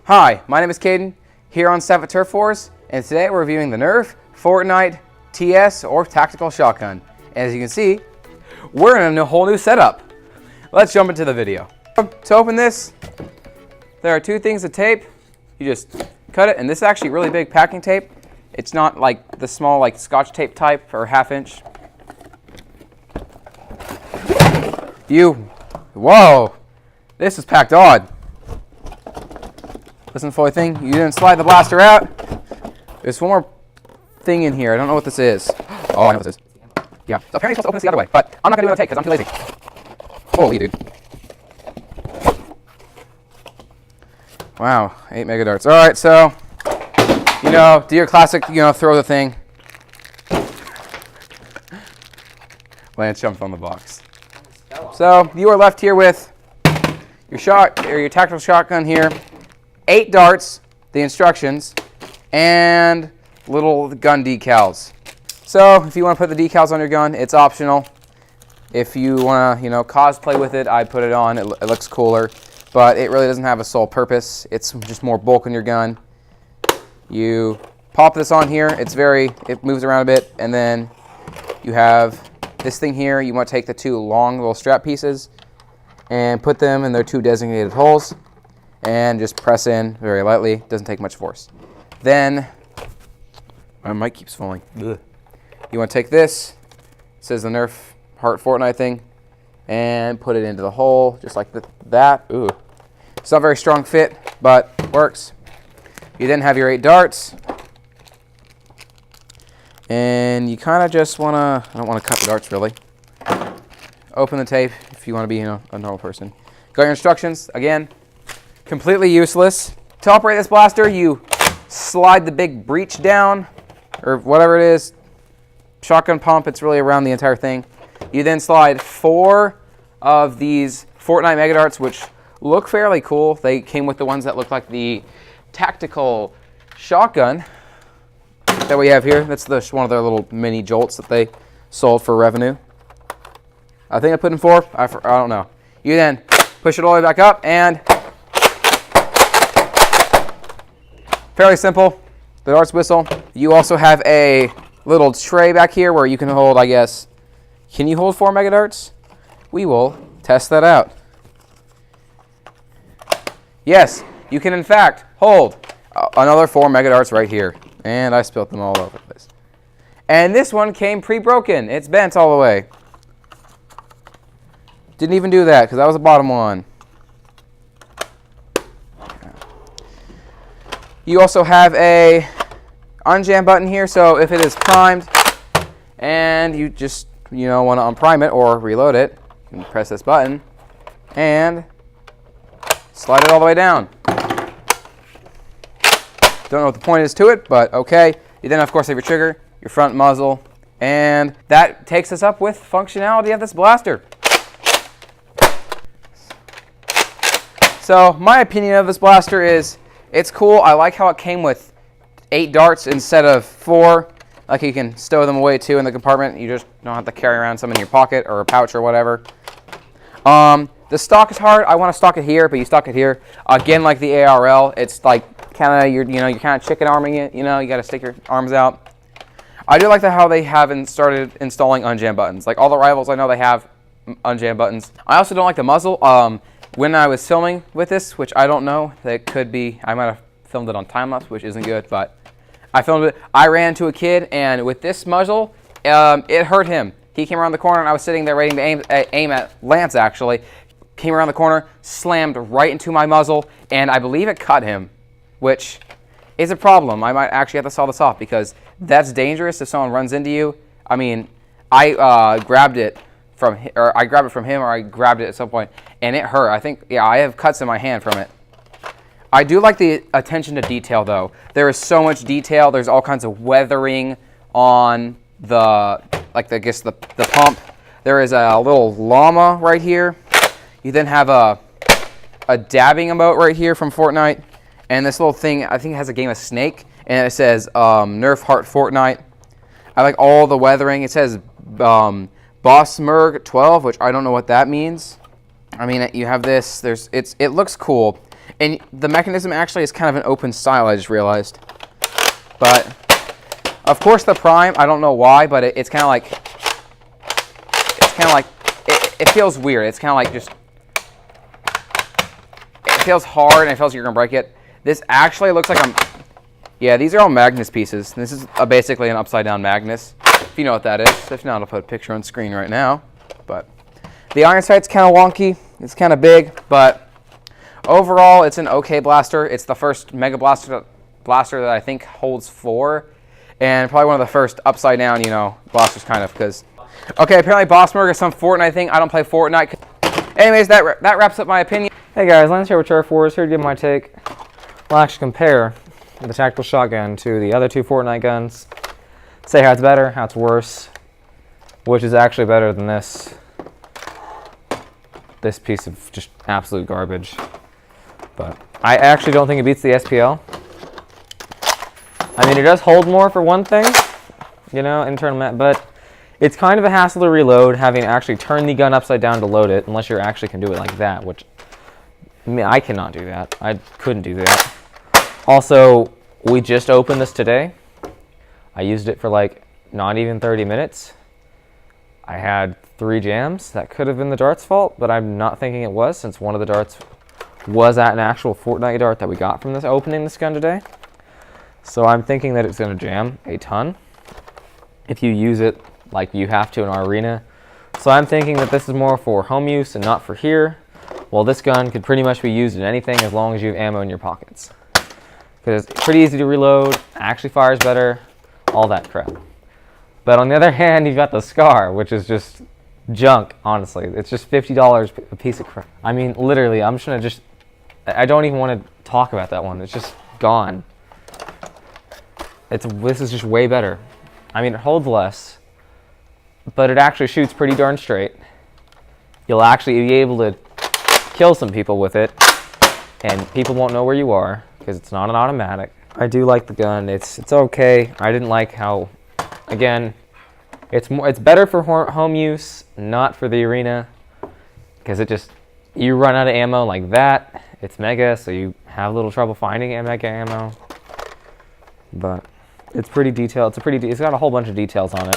Hi, my name is Caden, here on Staff at Turf Wars, and today we're reviewing the Nerf Fortnite TS or Tactical Shotgun. And as you can see, we're in a whole new setup. Let's jump into the video. To open this, there are two things of tape. You just cut it, and this is actually really big packing tape. It's not like the small like Scotch tape type or half-inch. Whoa, this is packed odd. Listen, fully thing, you didn't slide the blaster out. There's one more thing in here. I don't know what this is. Oh, I know what this is. Yeah, so apparently you're supposed to open this the other way, but I'm not gonna do it on tape because I'm too lazy. Holy dude. Wow, 8 mega darts. All right, so, do your classic, throw the thing. Lance jumped on the box. So you are left here with your tactical shotgun here, 8 darts, the instructions, and little gun decals. So if you want to put the decals on your gun, it's optional. If you want to, cosplay with it, I'd put it on. It looks cooler, but it really doesn't have a sole purpose. It's just more bulk in your gun. You pop this on here. It moves around a bit, and then you have this thing here. You want to take the two long little strap pieces and put them in their two designated holes and just press in very lightly. Doesn't take much force. Then, my mic keeps falling. Ugh. You want to take this, it says the Nerf Heart Fortnite thing, and put it into the hole just like that. Ooh. It's not a very strong fit, but works. You then have your 8 darts. And you kind of just want to, I don't want to cut the darts really. Open the tape if you want to be a normal person. Got your instructions. Again, completely useless. To operate this blaster, you slide the big breech down, or whatever it is. Shotgun pump, it's really around the entire thing. You then slide 4 of these Fortnite Mega Darts, which look fairly cool. They came with the ones that look like the Tactical Shotgun that we have here. That's one of their little mini jolts that they sold for revenue. I think I put in 4. I don't know. You then push it all the way back up, and fairly simple. The darts whistle. You also have a little tray back here where you can hold, I guess. Can you hold 4 mega darts? We will test that out. Yes, you can in fact hold another 4 mega darts right here. And I spilt them all over the place. And this one came pre-broken. It's bent all the way. Didn't even do that because that was the bottom one. You also have a unjam button here, so if it is primed and you just want to unprime it or reload it, you can press this button and slide it all the way down. Don't know what the point is to it, but okay. You then, of course, have your trigger, your front muzzle, and that takes us up with functionality of this blaster. So, my opinion of this blaster is, it's cool. I like how it came with 8 darts instead of 4. Like, you can stow them away, too, in the compartment. You just don't have to carry around some in your pocket or a pouch or whatever. The stock is hard. I want to stock it here, but you stock it here. Again, like the ARL, it's like you're kind of chicken arming it. You got to stick your arms out. I do like how they haven't started installing unjam buttons. Like all the rivals, I know they have unjam buttons. I also don't like the muzzle. When I was filming with this, which I don't know, that could be, I might have filmed it on time lapse, which isn't good, but I filmed it. I ran into a kid, and with this muzzle, it hurt him. He came around the corner, and I was sitting there ready to aim at Lance, actually. Came around the corner, slammed right into my muzzle, and I believe it cut him, which is a problem. I might actually have to saw this off because that's dangerous if someone runs into you. I mean, I grabbed it from him, or I grabbed it at some point, and it hurt. I think, yeah, I have cuts in my hand from it. I do like the attention to detail, though. There is so much detail. There's all kinds of weathering on the pump. There is a little llama right here. You then have a dabbing emote right here from Fortnite. And this little thing, I think it has a game of Snake. And it says Nerf Heart Fortnite. I like all the weathering. It says Boss Merg 12, which I don't know what that means. I mean, you have this. It looks cool. And the mechanism actually is kind of an open style, I just realized. But, of course the Prime, I don't know why, but it's kind of like, it feels weird. It's kind of like just, it feels hard and it feels like you're going to break it. This actually looks like yeah, these are all Magnus pieces. This is basically an upside down Magnus, if you know what that is. If not, I'll put a picture on screen right now. But the iron sight's kind of wonky. It's kind of big, but overall, it's an okay blaster. It's the first Mega Blaster that I think holds 4, and probably one of the first upside down, blasters kind of, because, okay, apparently Bossmurg is some Fortnite thing. I don't play Fortnite. Anyways, that wraps up my opinion. Hey guys, Lance here with Turf Wars, here to give my take. We'll actually compare the tactical shotgun to the other 2 Fortnite guns. Say how it's better, how it's worse, which is actually better than this piece of just absolute garbage. But I actually don't think it beats the SPL. I mean, it does hold more for one thing, internal, but it's kind of a hassle to reload, having to actually turn the gun upside down to load it, unless you actually can do it like that, which, I mean, I cannot do that. I couldn't do that. Also, we just opened this today. I used it for like not even 30 minutes. I had 3 jams. That could have been the dart's fault, but I'm not thinking it was, since one of the darts was at an actual Fortnite dart that we got from this opening this gun today. So I'm thinking that it's going to jam a ton if you use it like you have to in our arena. So I'm thinking that this is more for home use and not for here. Well, this gun could pretty much be used in anything as long as you have ammo in your pockets. Because it's pretty easy to reload, actually fires better, all that crap. But on the other hand, you've got the Scar, which is just junk, honestly. It's just $50 a piece of crap. I mean, literally, I'm just going to I don't even want to talk about that one. It's just gone. This is just way better. I mean, it holds less, but it actually shoots pretty darn straight. You'll actually be able to kill some people with it, and people won't know where you are, because it's not an automatic. I do like the gun. It's okay. I didn't like how, again, it's better for home use, not for the arena, because you run out of ammo like that. It's mega, so you have a little trouble finding mega ammo. But it's pretty detailed. It's got a whole bunch of details on it.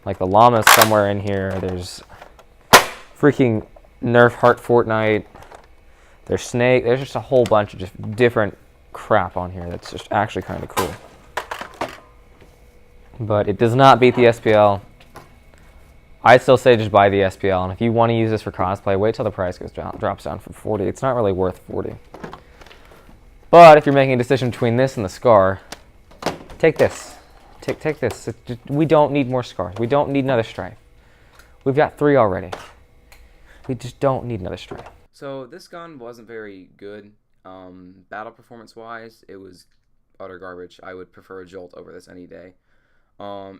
Like the llama's somewhere in here. There's freaking Nerf Heart Fortnite. There's Snake. There's just a whole bunch of just different crap on here that's just actually kind of cool. But it does not beat the SPL. I'd still say just buy the SPL, and if you want to use this for cosplay, wait till the price drops down from 40. It's not really worth 40. But if you're making a decision between this and the Scar, take this. Take this. We don't need more Scars. We don't need another Strife. We've got 3 already. We just don't need another Strife. So this gun wasn't very good. Battle performance wise, it was utter garbage. I would prefer a Jolt over this any day.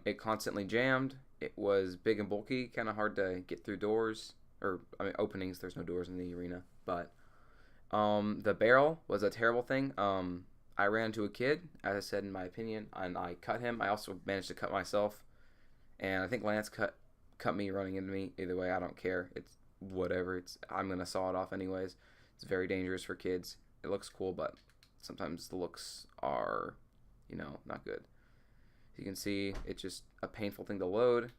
It constantly jammed. It was big and bulky, kind of hard to get through doors, or I mean openings. There's no doors in the arena, but the barrel was a terrible thing. I ran into a kid, as I said in my opinion, and I cut him. I also managed to cut myself, and I think Lance cut me running into me. Either way, I don't care. It's whatever. I'm gonna saw it off anyways. It's very dangerous for kids. It looks cool, but sometimes the looks are, not good. You can see it's just a painful thing to load.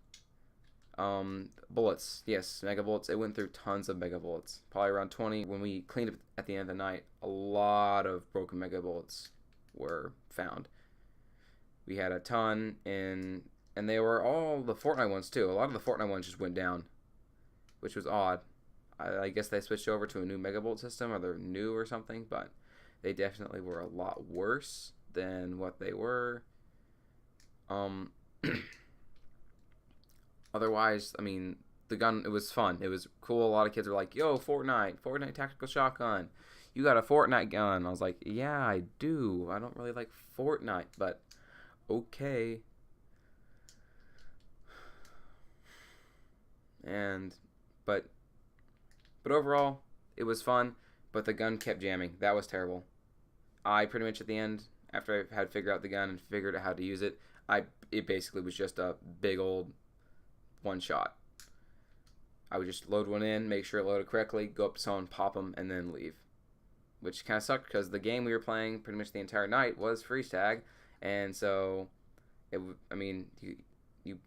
Bullets, yes, mega bullets. It went through tons of mega bullets, probably around 20. When we cleaned up at the end of the night, a lot of broken mega bullets were found. We had a ton, and they were all the Fortnite ones too. A lot of the Fortnite ones just went down, which was odd. I guess they switched over to a new mega bullet system, or they're new or something, but they definitely were a lot worse than what they were. Otherwise, I mean, the gun, it was fun. It was cool. A lot of kids were like, yo, Fortnite tactical shotgun. You got a Fortnite gun. I was like, yeah, I do. I don't really like Fortnite, but okay. But overall, it was fun, but the gun kept jamming. That was terrible. I pretty much at the end, after I had figured out the gun and figured out how to use it, it basically was just a big old one shot. I would just load one in, make sure it loaded correctly, go up to someone, pop them, and then leave. which kind of sucked because the game we were playing pretty much the entire night was freeze tag, and so I mean, you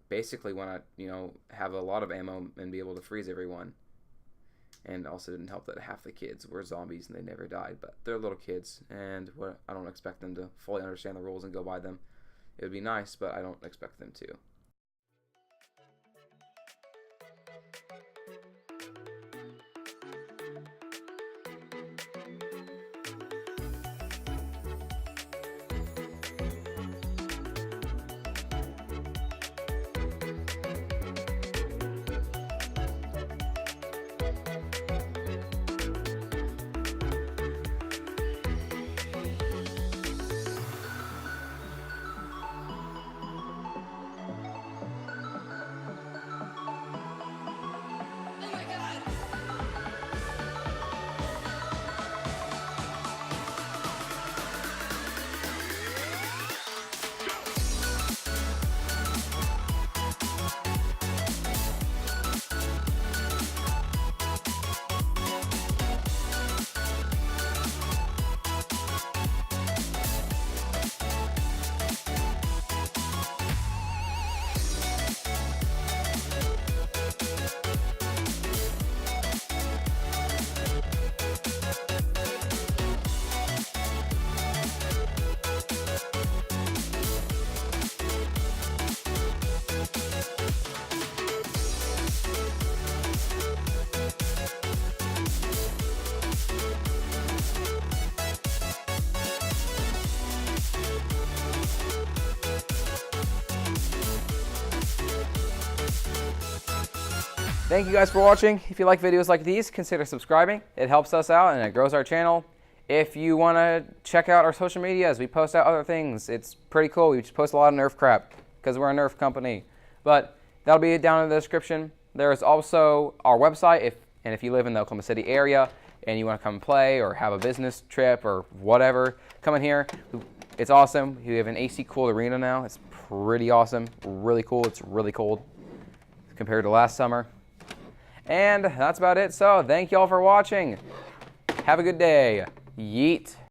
basically want to have a lot of ammo and be able to freeze everyone. And also didn't help that half the kids were zombies and they never died, but they're little kids, and I don't expect them to fully understand the rules and go by them. It would be nice, but I don't expect them to. Thank you guys for watching. If you like videos like these, consider subscribing. It helps us out and it grows our channel. If you want to check out our social medias, we post out other things. It's pretty cool. We just post a lot of Nerf crap because we're a Nerf company. But that'll be down in the description. There is also our website, if you live in the Oklahoma City area and you want to come play or have a business trip or whatever, come in here. It's awesome. We have an AC cooled arena now. It's pretty awesome. Really cool. It's really cold compared to last summer. And that's about it. So thank you all for watching. Have a good day. Yeet.